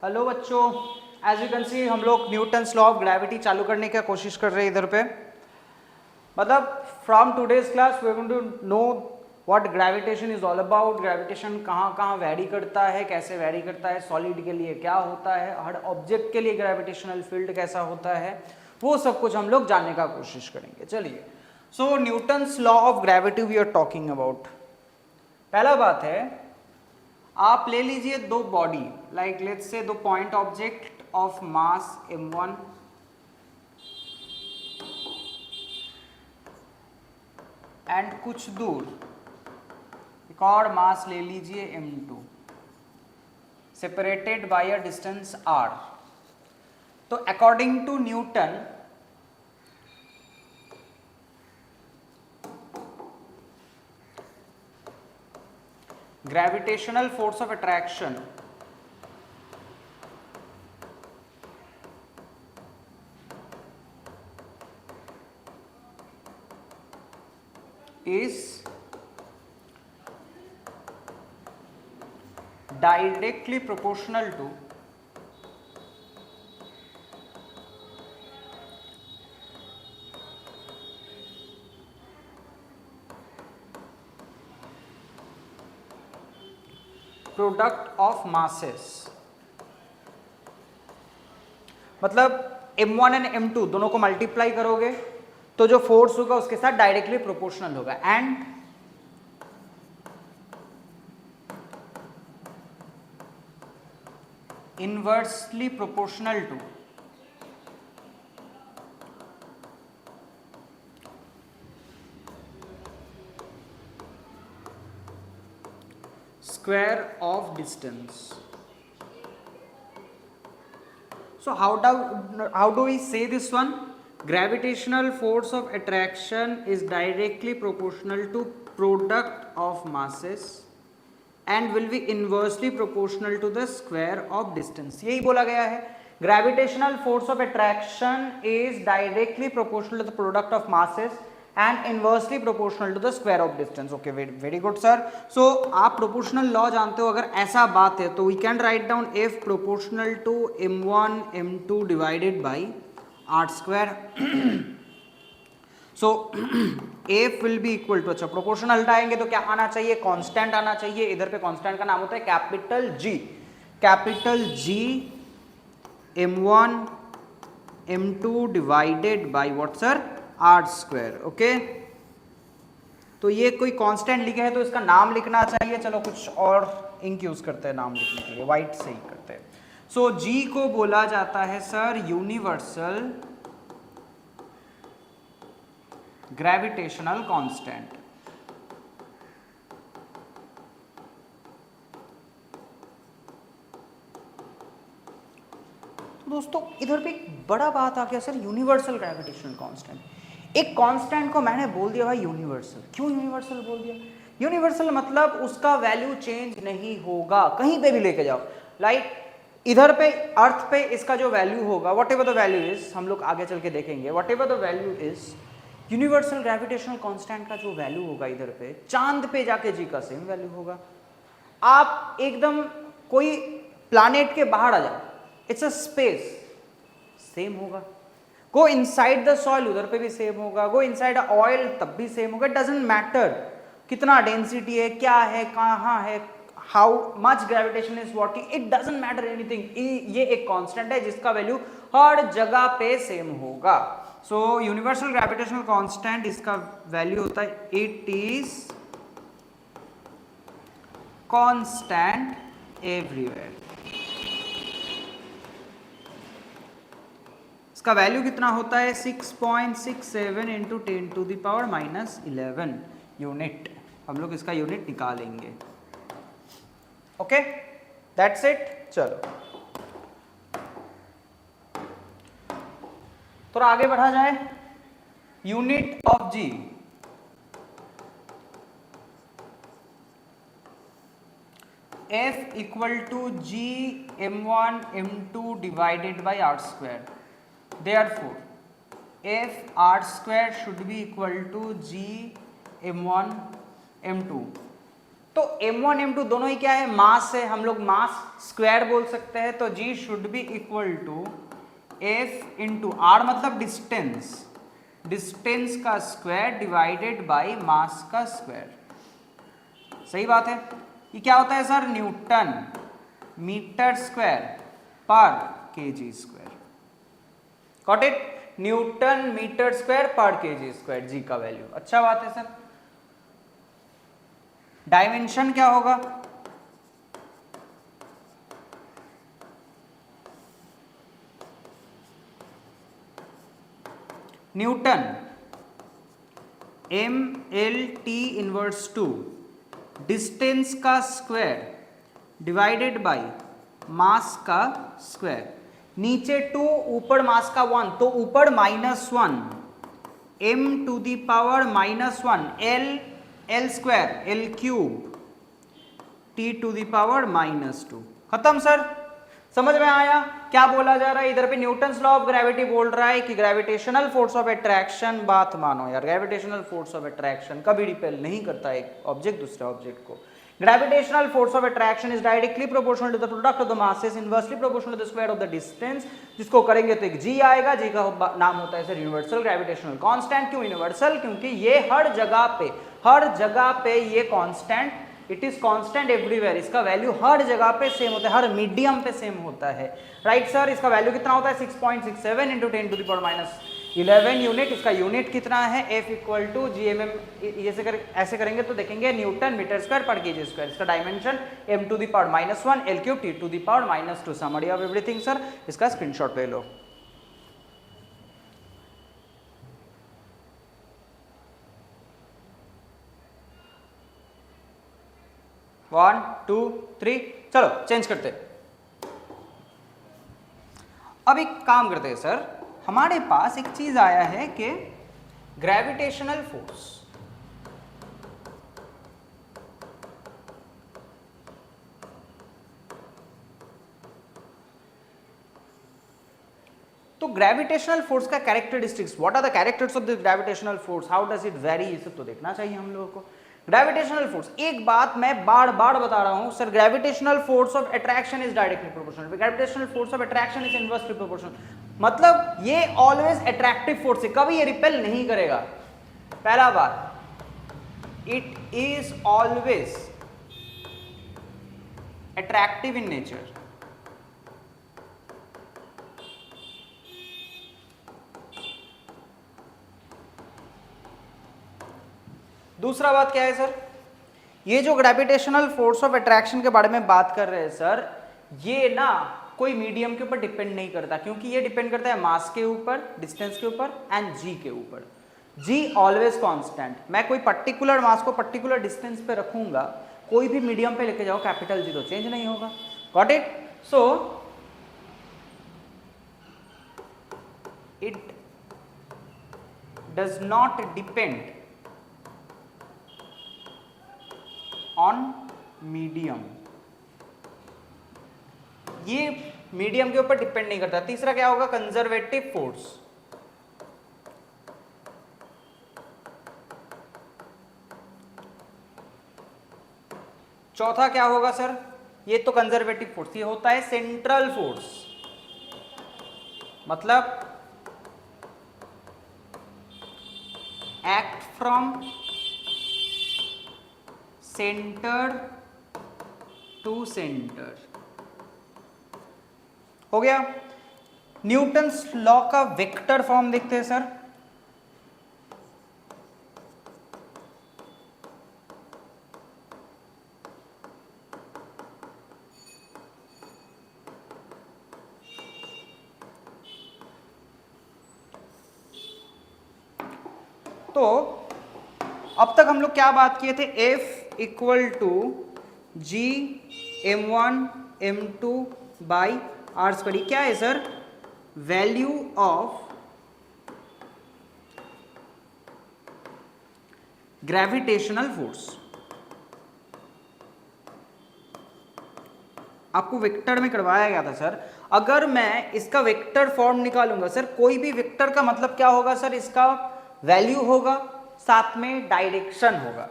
Hello बच्चों, as you can see हम लोग न्यूटन्स लॉ ऑफ ग्रेविटी चालू करने की कोशिश कर रहे हैं इधर पे। मतलब from today's class we are going to know what gravitation is all about. Gravitation कहाँ कहाँ वैरी करता है, कैसे वैरी करता है, सॉलिड के लिए क्या होता है, हर ऑब्जेक्ट के लिए ग्रेविटेशनल फील्ड कैसा होता है, वो सब कुछ हम लोग जानने का कोशिश करेंगे। चलिए, so Newton's law of gravity we are talking about. पहला बात है, आप ले लीजिए दो बॉडी, लाइक लेट्स से दो point object of mass m1 and कुछ दूर एक और मास ले लीजिए m2 separated by a distance r। तो according to Newton gravitational force of attraction is directly proportional to product of masses. मतलब m1 and m2 दोनों को मल्टीप्लाई करोगे तो जो फोर्स होगा उसके साथ डायरेक्टली प्रोपोर्शनल होगा and inversely proportional to square of distance. So how do we say this one? Gravitational force of attraction is directly proportional to product of masses and will be inversely proportional to the square of distance. यही बोला गया है, gravitational force of attraction is directly proportional to the product of masses and inversely proportional to the square of distance. Okay, very good sir. So आप proportional law जानते हो, अगर ऐसा बात है तो we can write down F proportional to m1 m2 divided by r square. So F will be equal to, अच्छा proportional हटाएंगे तो क्या आना चाहिए, कांस्टेंट आना चाहिए। इधर पे कांस्टेंट का नाम होता है capital G m1 m2 divided by what sir, r square. Okay, तो ये कोई कांस्टेंट लिखे है तो इसका नाम लिखना चाहिए। चलो कुछ और इंक यूज करते हैं नाम लिखने के लिए, व्हाइट से ही करते हैं। सो जी को बोला जाता है सर यूनिवर्सल ग्रेविटेशनल कांस्टेंट। तो दोस्तों इधर पे एक बड़ा बात आ गया सर, यूनिवर्सल ग्रेविटेशनल कांस्टेंट। एक कांस्टेंट को मैंने बोल दिया भाई यूनिवर्सल। क्यों यूनिवर्सल बोल दिया? यूनिवर्सल मतलब उसका वैल्यू चेंज नहीं होगा, कहीं पे भी लेके जाओ। लाइक इधर पे अर्थ पे इसका जो वैल्यू होगा, what ever the value is, हम लोग आगे चल के देखेंगे, what ever the value is, universal gravitational constant का जो वैल्यू होगा इधर पे, चांद पे जाके जी का सेम वैल्यू होगा। आप एकदम कोई प्लैनेट के बाहर आ जाओ, इट्स अ स्पेस, सेम होगा। गो इनसाइड द सॉइल, उधर पे भी सेम होगा। गो इनसाइड ऑयल, तब भी सेम होगा। इट डजंट मैटर कितना डेंसिटी है, क्या है, कहाँ है, how much gravitation is working, it doesn't matter anything. ये एक कांस्टेंट है जिसका वैल्यू हर जगह पे सेम होगा। सो यूनिवर्सल ग्रेविटेशनल कांस्टेंट, इसका वैल्यू होता है, इट इज कांस्टेंट एवरीवेयर। इसका वैल्यू कितना होता है, 6.67 इंटू 10⁻⁻11 यूनिट। हम लोग इसका यूनिट निकालेंगे। Okay, that's it. चलो तो आगे बढ़ा जाए। Unit of G, F equal to G m1 m2 divided by r square. Therefore, f r square should be equal to g m1 m2। तो m1 m2 दोनों ही क्या है, मास है, हम लोग मास स्क्वायर बोल सकते हैं। तो g should be equal to f into r, मतलब डिस्टेंस, डिस्टेंस का स्क्वायर डिवाइडेड बाय मास का स्क्वायर। सही बात है। ये क्या होता है sir, newton metre square per kg square. Got it, newton metre square per kg square, G का वैल्यू। अच्छा बात है सर। डायमेंशन क्या होगा, newton M L T inverse two distance का स्क्वायर डिवाइडेड बाय मास का स्क्वायर। नीचे 2, ऊपर मास का 1, तो ऊपर -1 m to the power -1 L square L cube t to the power -2। खत्म सर, समझ में आया क्या बोला जा रहा है। इधर पे न्यूटन्स लॉ ऑफ ग्रेविटी बोल रहा है कि ग्रेविटेशनल फोर्स ऑफ अट्रैक्शन, बात मानो यार, ग्रेविटेशनल फोर्स ऑफ अट्रैक्शन कभी रिपेल नहीं करता एक ऑब्जेक्ट दूसरे ऑब्जेक्ट को। Gravitational force of attraction is directly proportional to the product of the masses, inversely proportional to the square of the distance. जिसको करेंगे तो एक जी आएगा, जी का नाम होता है सर यूनिवर्सल ग्रेविटेशनल कांस्टेंट। क्यों यूनिवर्सल, क्योंकि ये हर जगह पे ये constant, it is constant everywhere, इसका वैल्यू हर जगह पे सेम होता है, हर मीडियम पे सेम होता है। राइट सर, इसका वैल्यू कितना होता है 6.67 into 10 to the power -11 unit. इसका यूनिट कितना है, F इक्वल टू GMM। ऐसे करेंगे तो देखेंगे newton metre square per kg square. इसका dimension m to the power -1 L cube T to the power -2। Summary of everything sir, इसका screenshot ले लो। वन टू थ्री, चलो चेंज करते। अब एक काम करते हैं सर, हमारे पास एक चीज आया है कि ग्रेविटेशनल फोर्स, तो ग्रेविटेशनल फोर्स का characteristics, what are the characters of the gravitational force, how does it vary, ये सब तो देखना चाहिए हम लोगों को। ग्रेविटेशनल फोर्स, एक बात मैं बार बार बता रहा हूं sir, gravitational force of attraction is directly proportional, gravitational force of attraction is inversely proportional. मतलब ये ऑलवेज अट्रैक्टिव फोर्स है, कभी ये रिपेल नहीं करेगा। पहला बात, it is always attractive in nature. दूसरा बात क्या है सर, ये जो ग्रेविटेशनल फोर्स ऑफ अट्रैक्शन के बारे में बात कर रहे हैं सर, ये ना कोई मीडियम के ऊपर डिपेंड नहीं करता, क्योंकि ये डिपेंड करता है मास के ऊपर, डिस्टेंस के ऊपर एंड जी के ऊपर। जी ऑलवेज कांस्टेंट, मैं कोई पर्टिकुलर मास को पर्टिकुलर डिस्टेंस पे रखूंगा, कोई भी मीडियम पे लेके जाओ कैपिटल जी तो चेंज नहीं होगा। Got it? So it does not depend on medium, ये मीडियम के ऊपर डिपेंड नहीं करता। तीसरा क्या होगा, कंजर्वेटिव फोर्स। चौथा क्या होगा सर, ये तो कंजर्वेटिव फोर्स, ये होता है सेंट्रल फोर्स, मतलब act from center to center. हो गया। न्यूटन्स लॉ का वेक्टर फॉर्म देखते हैं सर। तो अब तक हम लोग क्या बात किए थे, F equal to G m1 m2 by r square. क्या है sir, value of gravitational force. आपको वेक्टर में करवाया गया था सर, अगर मैं इसका वेक्टर फॉर्म निकालूंगा सर, कोई भी वेक्टर का मतलब क्या होगा सर, इसका वैल्यू होगा, साथ में डायरेक्शन होगा।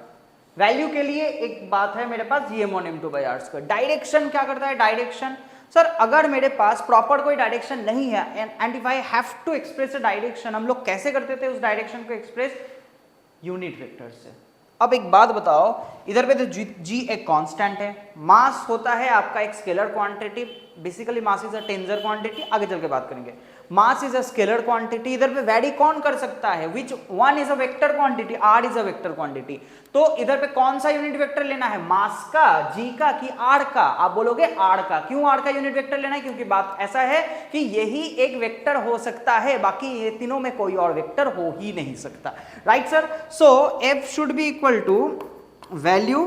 वैल्यू के लिए एक बात है मेरे पास gm1 m2/r²। डायरेक्शन क्या करता है? डायरेक्शन सर अगर मेरे पास प्रॉपर कोई डायरेक्शन नहीं है and if I have to express a direction, हम लोग कैसे करते थे उस डायरेक्शन को एक्सप्रेस? यूनिट वेक्टर से। अब एक बात बताओ, इधर पे तो g एक कांस्टेंट है, मास होता है आपका एक scalar quantity, basically mass is a टेंजर quantity, आगे चल के बात करेंगे। Mass is a scalar quantity, इधर पे वैरी कौन कर सकता है? Which one is a vector quantity? r is a vector quantity. तो इधर पे कौन सा यूनिट वेक्टर लेना है? मास का, g का कि r का? आप बोलोगे r का। क्यों r का यूनिट वेक्टर लेना है? क्योंकि बात ऐसा है कि यही एक वेक्टर हो सकता है, बाकी ये तीनों में कोई और वेक्टर हो ही नहीं सकता, right sir? So f should be equal to value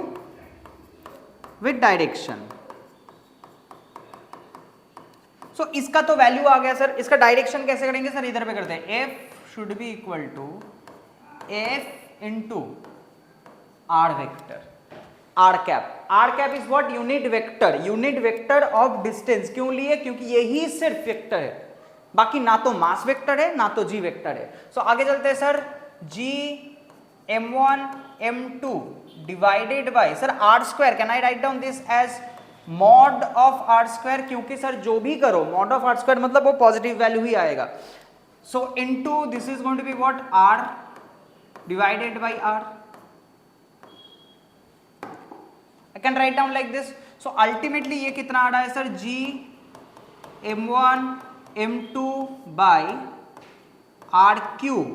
with direction. So इसका तो वैल्यू आ गया सर, इसका डायरेक्शन कैसे करेंगे सर? इधर पे करते हैं, f should be equal to f into r vector, r cap is what? Unit vector, unit vector of distance. क्यों लिए? क्योंकि यही सिर्फ वेक्टर है, बाकी ना तो मास वेक्टर है ना तो जी वेक्टर है। सो आगे चलते हैं sir, G m1 m2 divided by sir r²। Can I write down this as mod of r²? क्योंकि सर जो भी करो मॉड ऑफ r² मतलब वो पॉजिटिव वैल्यू ही आएगा। So into this is going to be what? r divided by r। I can write down like this. So ultimately ये कितना आ रहा है sir? g m1 m2 by r cube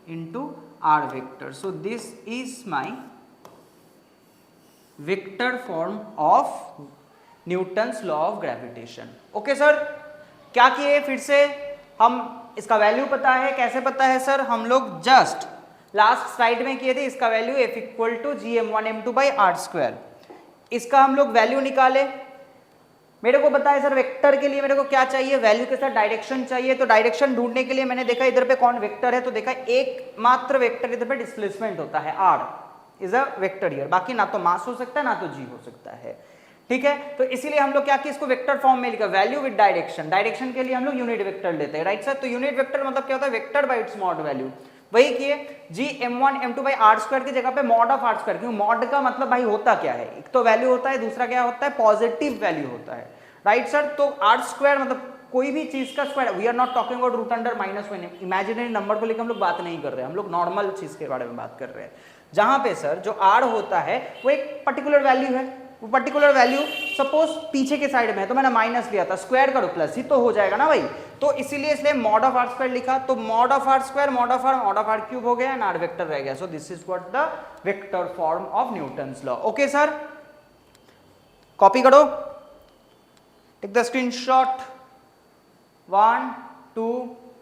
into r vector. So this is my vector form of Newton's law of gravitation. Okay sir, क्या किए फिर से? हम इसका वैल्यू पता है, कैसे पता है सर? हम लोग जस्ट लास्ट स्लाइड में किए थे, इसका value f equal to gm1 m2/r²। इसका हम लोग वैल्यू निकाले। मेरे को बताया सर वेक्टर के लिए मेरे को क्या चाहिए? वैल्यू के साथ डायरेक्शन चाहिए। तो डायरेक्शन ढूंढने के लिए मैंने देखा इधर पे कौन वेक्टर है, तो देखा एक मात्र वेक्टर इधर पे डिस्प्लेसमेंट होता है, r is a vector here. बाकी ना तो मास हो सकता है ना तो g हो सकता है, ठीक है? तो इसीलिए हम लोग क्या किया, इसको वेक्टर फॉर्म में लिखा, वैल्यू विद डायरेक्शन। डायरेक्शन के लिए हम लोग यूनिट वेक्टर लेते हैं, राइट सर? तो यूनिट वेक्टर मतलब क्या होता है? Vector by it's mod value. वही किए, जी m1 m2/r² की जगह पे मॉड ऑफ r²। क्यों? मॉड का मतलब भाई होता क्या है? एक तो वैल्यू होता है, दूसरा क्या होता है? पॉजिटिव वैल्यू होता है, राइट सर? तो r² मतलब कोई भी चीज का square. We are not talking about root under -1, imaginary number को लेकर हम लोग बात नहीं कर रहे हैं, हम लोग नॉर्मल चीज के बारे में बात कर रहे हैं, जहां पे सर जो r होता है वो एक पर्टिकुलर वैल्यू है। वो पर्टिकुलर वैल्यू सपोज पीछे के साइड में है तो मैंने माइनस लिया था, स्क्वायर करो प्लस ही तो हो जाएगा ना भाई। तो इसीलिए इसलिए मॉड ऑफ r² लिखा। तो mod of r², mod of r cube हो गया एंड r वेक्टर रह गया। So this is what the vector form of Newton's law. Okay sir, copy करो, टेक द स्क्रीनशॉट, 1 2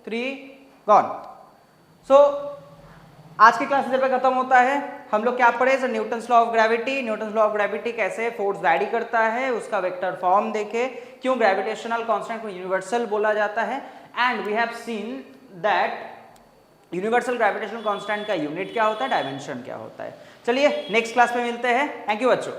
3 गॉन। सो आज की क्लास इधर पे खत्म होता है। हम लोग क्या पढ़े sir? Newton's law of gravity. Newton's law of gravity कैसे फोर्स वैरी करता है, उसका वेक्टर फॉर्म देखे, क्यों ग्रेविटेशनल कांस्टेंट को यूनिवर्सल बोला जाता है, and we have seen that universal gravitational constant का यूनिट क्या होता है, डायमेंशन क्या होता है। चलिए नेक्स्ट क्लास में मिलते हैं। थैंक यू बच्चों।